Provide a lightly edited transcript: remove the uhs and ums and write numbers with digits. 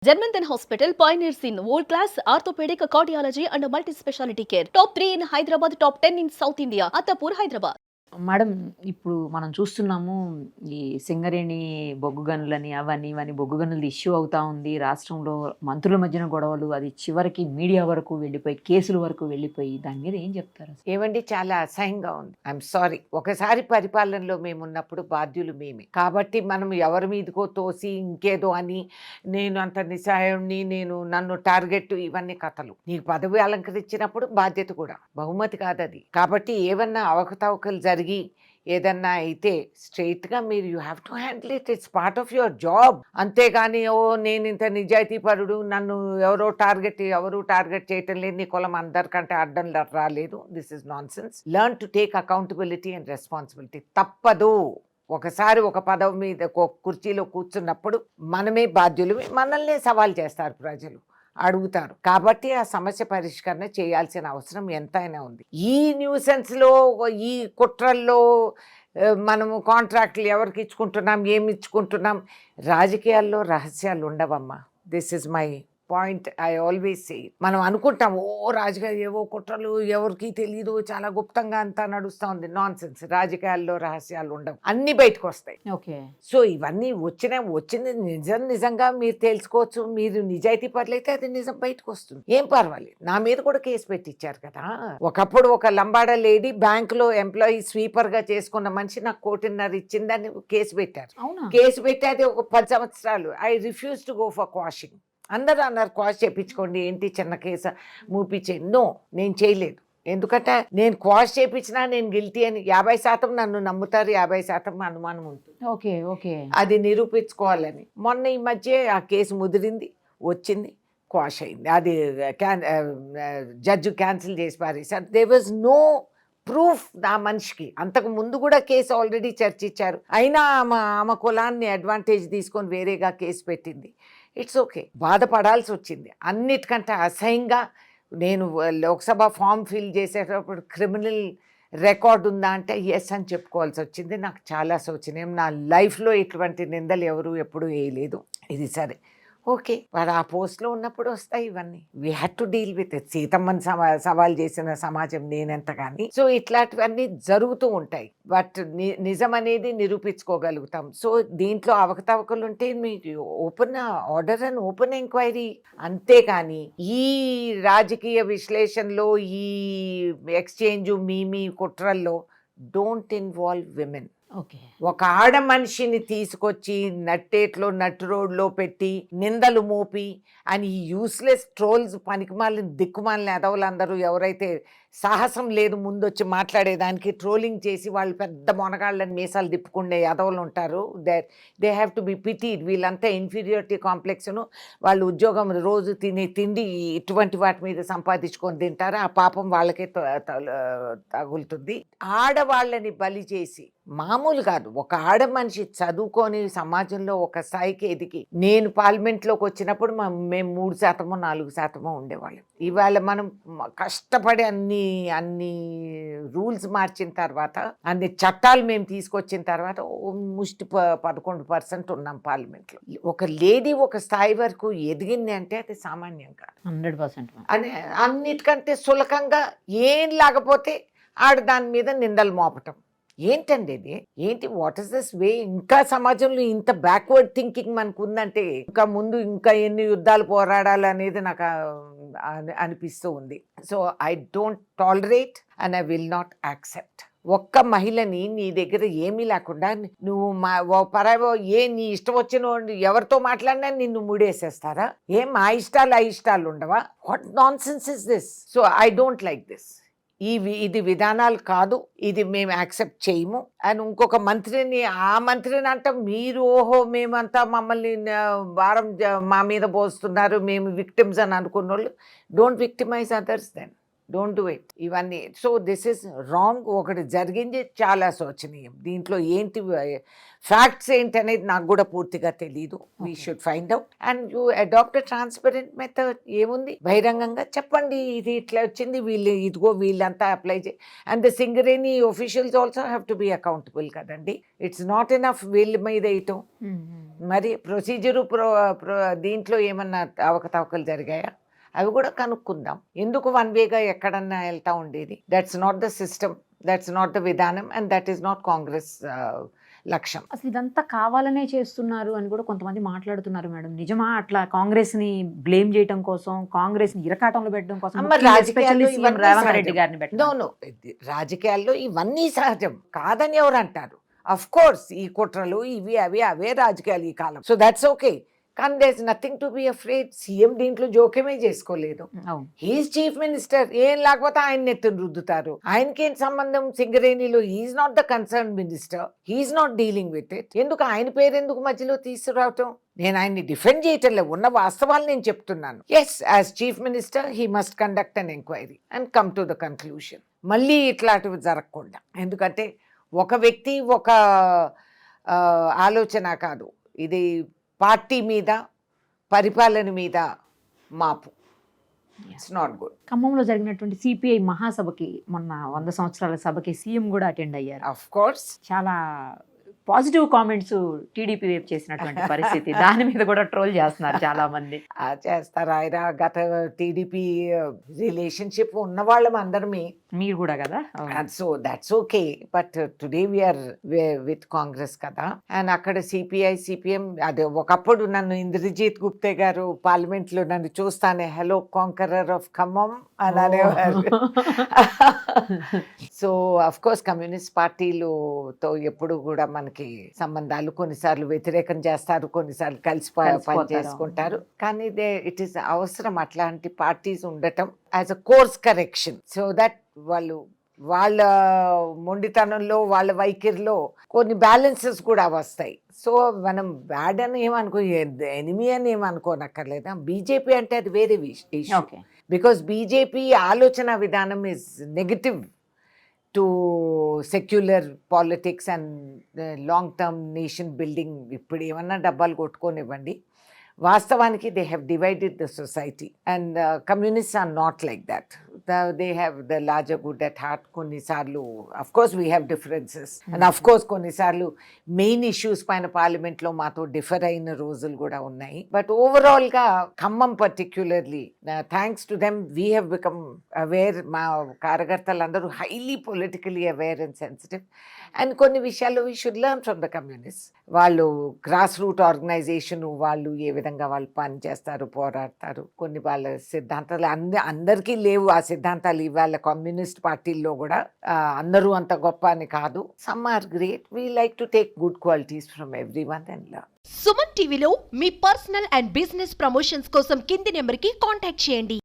Germanton Hospital pioneers in world-class orthopedic cardiology and multi-specialty care. Top 3 in Hyderabad, top 10 in South India. Attapur, Hyderabad. Madam ఇప్పుడు మనం చూస్తున్నాము ఈ సింగరేణి బొగ్గు గనులని అవన్నీ ఇవన్నీ బొగ్గు గనులది ఇష్యూ అవుతా ఉంది రాష్ట్రంలో. మంత్రుల మధ్యన గొడవలు, అది చివరికి మీడియా వరకు వెళ్ళిపోయి కేసుల వరకు వెళ్ళిపోయి, దాని మీద ఏం చెప్తారు అసలు? ఏమండి, చాలా అసహ్యంగా ఉంది. I'm sorry. ఒకసారి పరిపాలనలో మేము ఉన్నప్పుడు బాధ్యులు మేమే కాబట్టి మనం ఎవరి మీదకో తోసి ఇంకేదో అని నేను అంత నిస్సహాయుణ్ణి, నన్ను టార్గెట్, ఇవన్నీ కథలు. నీకు పదవి అలంకరించినప్పుడు బాధ్యత కూడా, బహుమతి కాదు అది. కాబట్టి ఏమన్నా అవకతవకలు జరిగి ఏదన్నా అయితే స్ట్రైట్గా మీరు you have to handle it. It's part of your job. అంతేగాని ఓ నేను ఇంత నిజాయితీపరుడు, నన్ను ఎవరు టార్గెట్ చేయటం లేదు, నీ కులం అందరికంటే అడ్డం రాలేదు. This is non sense. Learn to take accountability and responsibility. తప్పదు. ఒకసారి ఒక పదవి మీద కుర్చీలో కూర్చున్నప్పుడు మనమే బాధ్యులు. మనల్నే సవాల్ చేస్తారు ప్రజలు, అడుగుతారు. కాబట్టి ఆ సమస్య పరిష్కరణ చేయాల్సిన అవసరం ఎంతైనా ఉంది. ఈ న్యూసెన్స్లో, ఈ కుట్రల్లో మనము కాంట్రాక్ట్లు ఎవరికి ఇచ్చుకుంటున్నాం, ఏమి ఇచ్చుకుంటున్నాం, రాజకీయాల్లో రహస్యాలు ఉండవమ్మా. This is my point. I always say. మనం అనుకుంటాం రాజకీయ ఏవో కుట్రలు ఎవరికి తెలియదు, చాలా గుప్తంగా అంతా నడుస్తూ ఉంది. Non sense. రాజకీయాల్లో రహస్యాలు ఉండవు, అన్ని బయటకు వస్తాయి. ఓకే. సో ఇవన్నీ వచ్చింది నిజంగా మీరు తెలుసుకోవచ్చు. మీరు నిజాయితీ పరులైతే అది నిజం బయటకు వస్తుంది. ఏం పర్వాలేదు. నా మీద కూడా కేసు పెట్టించారు కదా. ఒకప్పుడు ఒక లంబాడ లేడీ బ్యాంకులో ఎంప్లాయీ స్వీపర్ గా చేసుకున్న మనిషి నాకు 1.5 ఇచ్చిందని కేసు పెట్టారు. కేసు పెట్టి అది ఒక 10 సంవత్సరాలు. I refuse to go for quashing. అందరూ అన్నారు క్వాష్ చేయించుకోండి, ఏంటి చిన్న కేసు మూపించేయండి. నో, నేను చేయలేదు. ఎందుకంటే నేను క్వాష్ చేయించినా నేను గిల్టీ అని 50% నన్ను నమ్ముతారు, 50% అనుమానం ఉంటుంది. Okay okay. అది నిరూపించుకోవాలని మొన్న ఈ మధ్య ఆ కేసు ముదిరింది, వచ్చింది, క్వాష్ అయింది. అది జడ్జి క్యాన్సిల్ చేసి పారేసారు. దేర్ వాజ్ నో ప్రూఫ్ ఆ మనిషికి. అంతకు ముందు కూడా కేసు ఆల్రెడీ చర్చించారు. అయినా ఆమె కులాన్ని అడ్వాంటేజ్ తీసుకొని వేరేగా కేసు పెట్టింది. It's okay. బాధపడాల్సి వచ్చింది. అన్నిటికంటే అసహ్యంగా నేను లోక్సభ ఫామ్ ఫిల్ చేసేటప్పుడు క్రిమినల్ రికార్డ్ ఉందా అంటే ఎస్ అని చెప్పుకోవాల్సి వచ్చింది. నాకు చాలా శోచనీయం. నా లైఫ్లో ఇటువంటి నిందలు ఎవరు ఎప్పుడూ వేయలేదు. ఇది సరే, ఓకే. వాడు ఆ పోస్ట్లో ఉన్నప్పుడు వస్తాయి ఇవన్నీ. We had to deal with it. సీతమ్మని సవాల్ చేసిన సమాజం నేనెంత కానీ. సో ఇట్లాంటివన్నీ జరుగుతూ ఉంటాయి. బట్ నిజం అనేది నిరూపించుకోగలుగుతాం. సో దీంట్లో అవకతవకలు ఉంటే మీరు open order and open enquiry. అంతేకాని ఈ రాజకీయ విశ్లేషణలో, ఈ ఎక్స్చేంజ్ మీ కుట్రల్లో డోంట్ ఇన్వాల్వ్ విమెన్. ఒక ఆడ మనిషిని తీసుకొచ్చి నట్టేట్లో నట్టు రోడ్లో పెట్టి నిందలు మోపి అని ఈ యూస్లెస్ ట్రోల్స్, పనికిమాలిన దిక్కుమాలిన ఎదవలందరూ ఎవరైతే సాహసం లేదు ముందొచ్చి మాట్లాడేదానికి, ట్రోలింగ్ చేసి వాళ్ళు పెద్ద మొనగాళ్ళని మీసాలు తిప్పుకునే ఎదవలు ఉంటారు. They have to be pitied. వీళ్ళంతా ఇన్ఫీరియారిటీ కాంప్లెక్స్ను, వాళ్ళు ఉద్యోగం రోజు తినే తిండి ఇటువంటి వాటి మీద సంపాదించుకొని తింటారు. ఆ పాపం వాళ్ళకే తగులుతుంది. ఆడవాళ్ళని బలి చేసి, మామూలు కాదు, ఒక ఆడ మనిషి చదువుకొని సమాజంలో ఒక స్థాయికి ఎదిగి, నేను పార్లమెంట్లోకి వచ్చినప్పుడు మేము 3% 4% ఉండేవాళ్ళం. ఇవాళ మనం కష్టపడి అన్ని రూల్స్ మార్చిన తర్వాత, అన్ని చట్టాలు మేము తీసుకొచ్చిన తర్వాత ముష్టి 11% ఉన్నాం పార్లమెంట్లో. ఒక లేడీ ఒక స్థాయి వరకు ఎదిగింది అంటే అది సామాన్యం కాదు. 100%. అని అన్నిటికంటే సులకంగా ఏం లేకపోతే ఆడ దాని మీద నిందలు మోపటం ఏంటండి ఇది? ఏంటి? What is this way? ఇంకా సమాజంలో ఇంత బ్యాక్వర్డ్ థింకింగ్ మనకు ఉందంటే ఇంకా ముందు ఇంకా ఎన్ని యుద్ధాలు పోరాడాలి అనేది నాకు అనిపిస్తూ ఉంది. So I don't tolerate and I will not accept. ఒక్క మహిళని నీ దగ్గర ఏమీ లేకుండా నువ్వు నీ ఇష్టం వచ్చిన ఎవరితో మాట్లాడినా నిన్ను ముడేసేస్తారా? మా ఇష్టాలు ఉండవా? What non sense is this? So I don't like this. ఇది విధానాలు కాదు, ఇది మేము యాక్సెప్ట్ చేయము. అండ్ ఇంకొక మంత్రిని, ఆ మంత్రిని అంట మీరు మేమంతా మమ్మల్ని భారం మా మీద పోస్తున్నారు, మేము విక్టిమ్స్ అని అనుకున్న వాళ్ళు, don't victimise others then. Don't do it ఇవన్నీ. So this is wrong. ఒకటి జరిగింది చాలా శోచనీయం. దీంట్లో ఏంటి ఫ్యాక్ట్స్ ఏంటి అనేది నాకు కూడా పూర్తిగా తెలియదు. We should find out and you adapt transparent method. ఏముంది, బహిరంగంగా చెప్పండి ఇది ఇట్లా వచ్చింది, వీళ్ళు ఇదిగో వీళ్ళంతా అప్లై చేయి. And the Singareni officials also have to B accountable కదండి. ఇట్స్ నాట్ ఎనఫ్ వీళ్ళ మీద వేయటం. మరి ప్రొసీజరు దీంట్లో ఏమన్నా అవకతవకలు జరిగాయా అవి కూడా కనుక్కుందాం. ఎందుకు వన్ వేగా ఎక్కడన్నా వెళ్తా ఉండేది? That's not the system, that's not the విధానం, and that is not Congress లక్ష్యం. అసలు ఇదంతా కావాలనే చేస్తున్నారు అని కూడా కొంతమంది మాట్లాడుతున్నారు మేడం. నిజమా? అట్లా కాంగ్రెస్ ని బ్లేమ్ చేయడం కోసం, కాంగ్రెస్ ని ఇరకాటంలో పెట్టడం కోసం అమ్మ, రాజకీయాల్లో ఇవన్నీ రేవంత్ రెడ్డి సహజం. గారిని పెట్టడం. No, రాజకీయాల్లో ఇవన్నీ సహజం కాదని ఎవరు అంటారు? అఫ్ కోర్స్ ఈ కుట్రలు ఇవి అవి అవే రాజకీయాలు ఈ కాలం. So that's okay. కానీ there is nothing to be afraid. CM దీంట్లో జోక్యమే చేసుకోలేదు. అవును. He's chief minister. ఏం లేకపోతే ఆయన ఎత్తుని రుద్దుతారు. ఆయనకేం సంబంధం సింగరేణిలో? He's not the concern minister, he's not dealing with it. ఎందుకు ఆయన పేరు ఎందుకు మధ్యలో తీసుకురావటం? నేను ఆయన్ని డిఫెండ్ చేయటంలో ఉన్న వాస్తవాలు నేను చెప్తున్నాను. Yes, as chief minister he must conduct an enquiry and come to the conclusion. మళ్ళీ ఇట్లాంటివి జరగకుండా. ఎందుకంటే ఒక వ్యక్తి ఒక ఆలోచన కాదు, ఇది పార్టీ మీద పరిపాలన మీద మాపు. It's not good. ఖమ్మంలో జరిగినటువంటి సిపిఐ మహాసభకి మొన్న 100 సంవత్సరాల సభకి సీఎం కూడా అటెండ్ అయ్యారు. ఆఫ్ కోర్స్ చాలా పాజిటివ్ కామెంట్స్ టీడీపీ వైపు చేసినటువంటి పరిస్థితి. దాని మీద కూడా ట్రోల్ చేస్తున్నారు చాలా మంది. చేస్తారు. ఆయన గత టీడీపీ రిలేషన్షిప్ ఉన్న వాళ్ళం అందరమే. మీరు కూడా కదా. So that's okay. But today we are with Congress కదా. అండ్ అక్కడ సిపిఐ సిపిఎం అదే ఒకప్పుడు నన్ను ఇంద్రజిత్ గుప్తే గారు పార్లమెంట్ లో నన్ను చూస్తానే హలో కాంకరర్ ఆఫ్ ఖమ్మం అని అనేవారు. సో అఫ్ కోర్స్ కమ్యూనిస్ట్ పార్టీలతో ఎప్పుడు కూడా మనకి సంబంధాలు కొన్నిసార్లు వ్యతిరేకం చేస్తారు, కొన్నిసార్లు కలిసి పని చేసుకుంటారు. కానీ ఇట్ ఈస్ అవసరం అట్లాంటి పార్టీస్ ఉండటం as a course correction. So that వాళ్ళ మొండితనంలో వాళ్ళ వైఖరిలో కొన్ని బ్యాలెన్సెస్ కూడా వస్తాయి. సో మనం బ్యాడ్ అని ఏమనుకో, ఎనిమీ అని ఏమనుకోనక్కర్లేదా. బీజేపీ అంటే అది వేరే ఇష్యూ. బికాస్ బీజేపీ ఆలోచన విధానం is negative to secular politics and long term nation building. ఇప్పుడు ఏమన్నా డబ్బాలు కొట్టుకోనివ్వండి, వాస్తవానికి they have divided the society and communists are not like that. They have the larger good at heart. కొన్నిసార్లు of course we have differences and of course కొన్నిసార్లు main issues పైన పార్లమెంట్లో మాతో డిఫర్ అయిన రోజులు కూడా ఉన్నాయి. బట్ ఓవరాల్గా Khammam particularly thanks to them we have become aware. మా కార్యకర్తలందరూ highly politically aware and sensitive. And కొన్ని విషయాల్లో we should learn from the communist. వాళ్ళు గ్రాస్ రూట్ ఆర్గనైజేషన్, వాళ్ళు ఏ విధంగా వాళ్ళు పని చేస్తారు, పోరాడతారు. కొన్ని వాళ్ళ సిద్ధాంతాలు అందరికీ లేవు ఆ సిద్ధాంతాలు. ఇవాళ కమ్యూనిస్ట్ పార్టీల్లో కూడా అందరూ అంత గొప్ప అని కాదు. Some are great. We like to take good qualities from everyone and learn. Suman టీవీలో మీ పర్సనల్ అండ్ బిజినెస్ ప్రమోషన్స్ కోసం కింది నెంబర్కి కాంటాక్ట్ చేయండి.